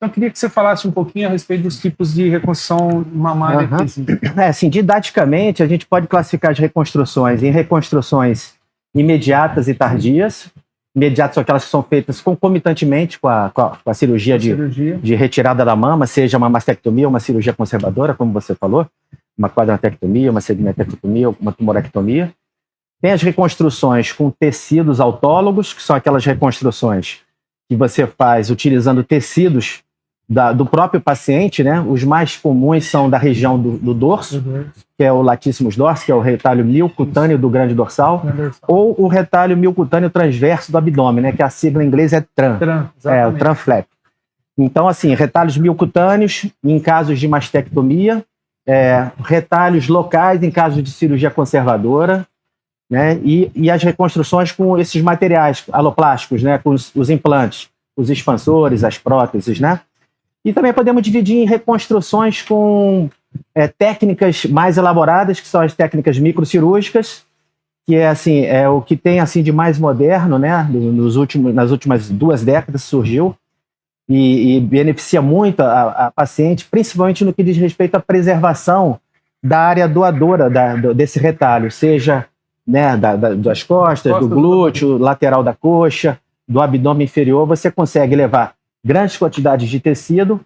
Então, eu queria que você falasse um pouquinho a respeito dos tipos de reconstrução mamária que existem. Assim, didaticamente, a gente pode classificar as reconstruções em reconstruções imediatas e tardias. Imediatas são aquelas que são feitas concomitantemente com a cirurgia de retirada da mama, seja uma mastectomia ou uma cirurgia conservadora, como você falou, uma quadrantectomia, uma segmentectomia, uma tumorectomia. Tem as reconstruções com tecidos autólogos, que são aquelas reconstruções que você faz utilizando tecidos do próprio paciente, né? Os mais comuns são da região do dorso, que é o latissimus dorsi, que é o retalho miocutâneo do grande dorsal, ou o retalho miocutâneo transverso do abdômen, né? Que a sigla em inglês é TRAN, o TRAN flap. Então, assim, retalhos miocutâneos em casos de mastectomia, retalhos locais em casos de cirurgia conservadora, né? E as reconstruções com esses materiais aloplásticos, né? Com os implantes, os expansores, as próteses, né? E também podemos dividir em reconstruções com técnicas mais elaboradas, que são as técnicas microcirúrgicas, que é o que tem assim de mais moderno, né? Nas últimas 2 décadas surgiu e beneficia muito a paciente, principalmente no que diz respeito à preservação da área doadora desse retalho, seja, né, das costas, do glúteo, lateral da coxa, do abdômen inferior. Você consegue levar grandes quantidades de tecido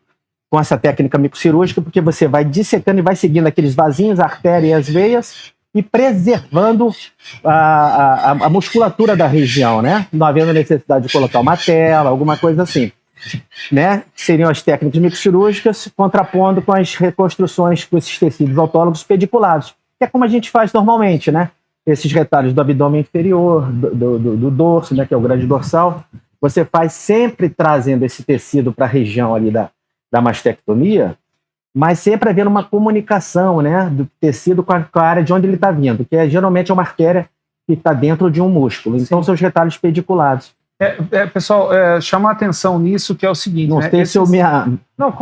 com essa técnica microcirúrgica, porque você vai dissecando e vai seguindo aqueles vasinhos, a artéria e as veias e preservando a musculatura da região, né? Não havendo necessidade de colocar uma tela, alguma coisa assim, né? Seriam as técnicas microcirúrgicas contrapondo com as reconstruções com esses tecidos autólogos pediculados, que é como a gente faz normalmente, né? Esses retalhos do abdômen inferior, do dorso, né? Que é o grande dorsal. Você faz sempre trazendo esse tecido para a região ali da mastectomia, mas sempre havendo uma comunicação, né, do tecido com a área de onde ele está vindo, que geralmente é uma artéria que está dentro de um músculo. Então, são os retalhos pediculados. Pessoal, chama a atenção nisso, que é o seguinte... Não sei se eu me... Não,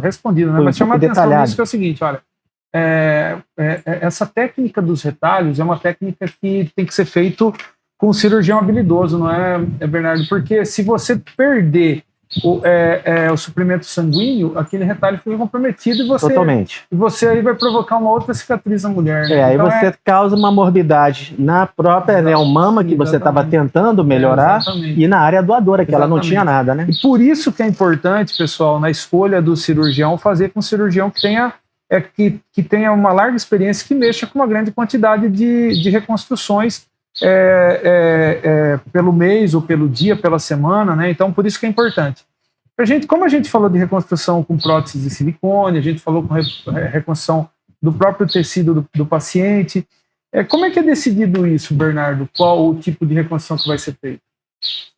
respondido, né? Mas chama a atenção nisso, que é o seguinte, olha, essa técnica dos retalhos é uma técnica que tem que ser feito com um cirurgião habilidoso, não é, Bernardo? Porque se você perder o suprimento sanguíneo, aquele retalho fica comprometido e você aí vai provocar uma outra cicatriz na mulher. Né? Então, aí você causa uma morbidade na própria mama que você estava tentando melhorar e na área doadora, que ela não tinha nada, né? E por isso que é importante, pessoal, na escolha do cirurgião, fazer com um cirurgião que tenha uma larga experiência, que mexa com uma grande quantidade de reconstruções pelo mês ou pelo dia, pela semana, né? Então, por isso que é importante. Como a gente falou de reconstrução com prótese de silicone, a gente falou com reconstrução do próprio tecido do paciente. Como é que é decidido isso, Bernardo? Qual o tipo de reconstrução que vai ser feito?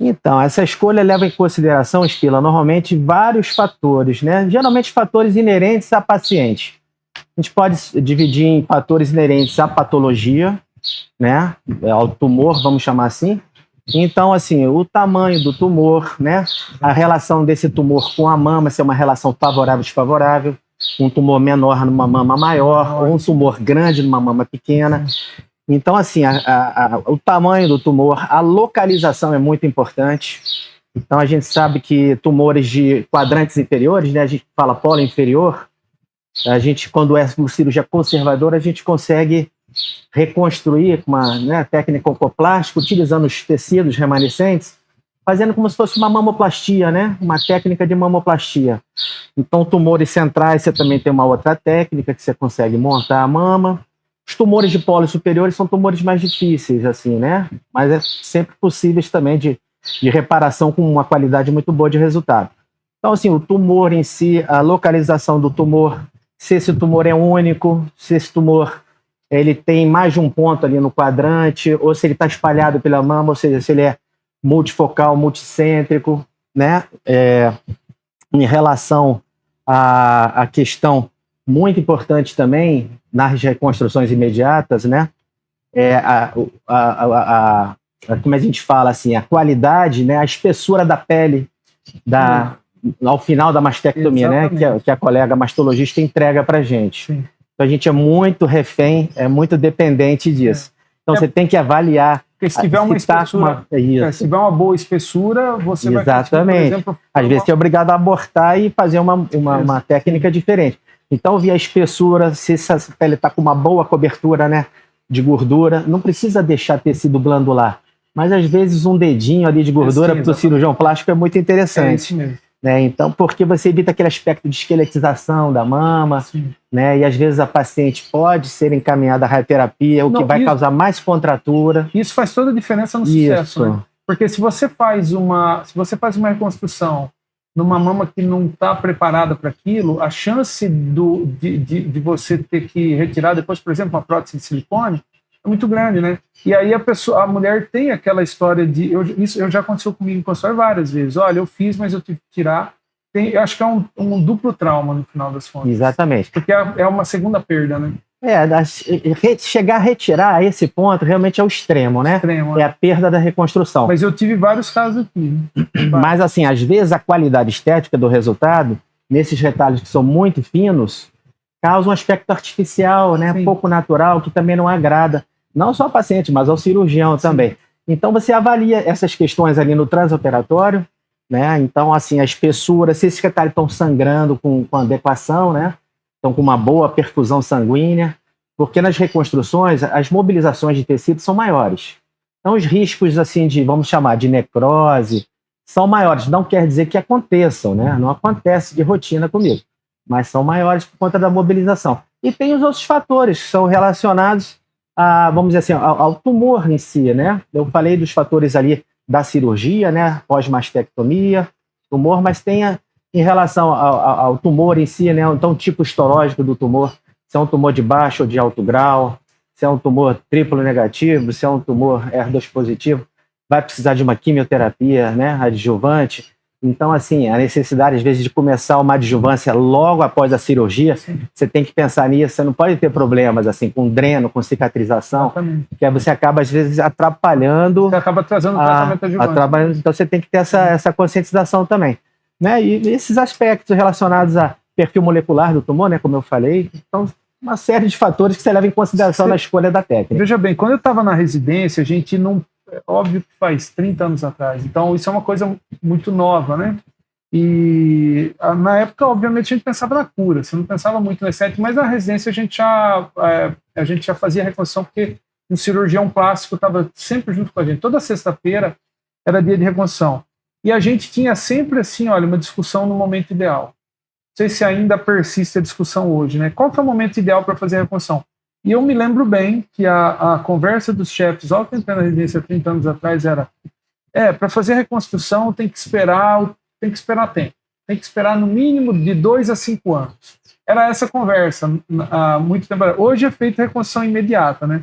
Então, essa escolha leva em consideração, Spila, normalmente vários fatores, né? Geralmente fatores inerentes à paciente. A gente pode dividir em fatores inerentes à patologia, né, ao tumor, vamos chamar assim. Então, assim, o tamanho do tumor, né, a relação desse tumor com a mama, se é uma relação favorável ou desfavorável, um tumor menor numa mama maior, ou um tumor grande numa mama pequena. Então, assim, o tamanho do tumor, a localização é muito importante. Então, a gente sabe que tumores de quadrantes inferiores, né, a gente fala polo inferior, a gente, quando é uma cirurgia conservadora, a gente consegue reconstruir com uma técnica oncoplástica, utilizando os tecidos remanescentes, fazendo como se fosse uma mamoplastia, né? Uma técnica de mamoplastia. Então, tumores centrais, você também tem uma outra técnica que você consegue montar a mama. Os tumores de pólios superiores são tumores mais difíceis, assim, né? Mas é sempre possíveis também de reparação com uma qualidade muito boa de resultado. Então, assim, o tumor em si, a localização do tumor, se esse tumor é único, se esse tumor ele tem mais de um ponto ali no quadrante, ou se ele está espalhado pela mama, ou seja, se ele é multifocal, multicêntrico, né? Em relação à questão muito importante também nas reconstruções imediatas, né? Como a gente fala assim, a qualidade, né? A espessura da pele ao final da mastectomia, né? Que a colega mastologista entrega para a gente. Sim. Então, a gente é muito refém, é muito dependente disso. Então, você tem que avaliar Porque se tiver uma espessura, se tiver uma boa espessura, você vai conseguir, por exemplo... Às vezes você é obrigado a abortar e fazer uma técnica diferente. Então, via a espessura, se essa pele está com uma boa cobertura, né, de gordura, não precisa deixar tecido glandular. Mas, às vezes, um dedinho ali de gordura para o cirurgião plástico é muito interessante. É isso mesmo. Né? Então, porque você evita aquele aspecto de esqueletização da mama, né? E às vezes a paciente pode ser encaminhada à radioterapia, o que vai causar mais contratura. Isso faz toda a diferença no sucesso, né? Porque se você faz uma reconstrução numa mama que não está preparada para aquilo, a chance de você ter que retirar depois, por exemplo, uma prótese de silicone, é muito grande, né? E aí a mulher tem aquela história de... Isso já aconteceu comigo em consultório várias vezes. Olha, eu fiz, mas eu tive que tirar. Eu acho que é um duplo trauma no final das contas. Exatamente. Porque é uma segunda perda, né? Chegar a retirar a esse ponto realmente é o extremo, né? É a perda da reconstrução. Mas eu tive vários casos aqui. Mas, assim, às vezes a qualidade estética do resultado, nesses retalhos que são muito finos, causa um aspecto artificial, né? Pouco natural, que também não agrada, não só ao paciente, mas ao cirurgião também. Então, você avalia essas questões ali no transoperatório, né? Então, assim, a espessura, se esses retalhos estão sangrando com adequação, né? Estão com uma boa perfusão sanguínea, porque nas reconstruções, as mobilizações de tecido são maiores. Então, os riscos, assim, vamos chamar de necrose, são maiores. Não quer dizer que aconteçam, né? Não acontece de rotina comigo, mas são maiores por conta da mobilização. E tem os outros fatores que são relacionados vamos dizer assim, ao tumor em si, né? Eu falei dos fatores ali da cirurgia, né? Pós-mastectomia, tumor, mas tem em relação ao tumor em si, né? Então, o tipo histológico do tumor, se é um tumor de baixo ou de alto grau, se é um tumor triplo negativo, se é um tumor HER2 positivo, vai precisar de uma quimioterapia, né? Adjuvante. Então, assim, a necessidade, às vezes, de começar uma adjuvância logo após a cirurgia, você tem que pensar nisso, você não pode ter problemas, assim, com dreno, com cicatrização, porque aí você acaba, às vezes, atrapalhando... Você acaba atrasando o tratamento adjuvante. Então, você tem que ter essa conscientização também. Né? E esses aspectos relacionados a perfil molecular do tumor, né, como eu falei, então, uma série de fatores que você leva em consideração na escolha da técnica. Veja bem, quando eu estava na residência, a gente não... Óbvio que faz 30 anos atrás, então isso é uma coisa muito nova, né? E na época, obviamente, a gente pensava na cura, você não pensava muito no estético, mas na residência a gente já fazia reconstrução, porque um cirurgião plástico estava sempre junto com a gente. Toda sexta-feira era dia de reconstrução. E a gente tinha sempre, assim, olha, uma discussão no momento ideal. Não sei se ainda persiste a discussão hoje, né? Qual que é o momento ideal para fazer a reconstrução? E eu me lembro bem que a conversa dos chefes, ao tentar na residência 30 anos atrás, era para fazer a reconstrução tem que esperar tempo. Tem que esperar no mínimo de 2 a 5 anos. Era essa conversa há muito tempo. Hoje é feita reconstrução imediata, né?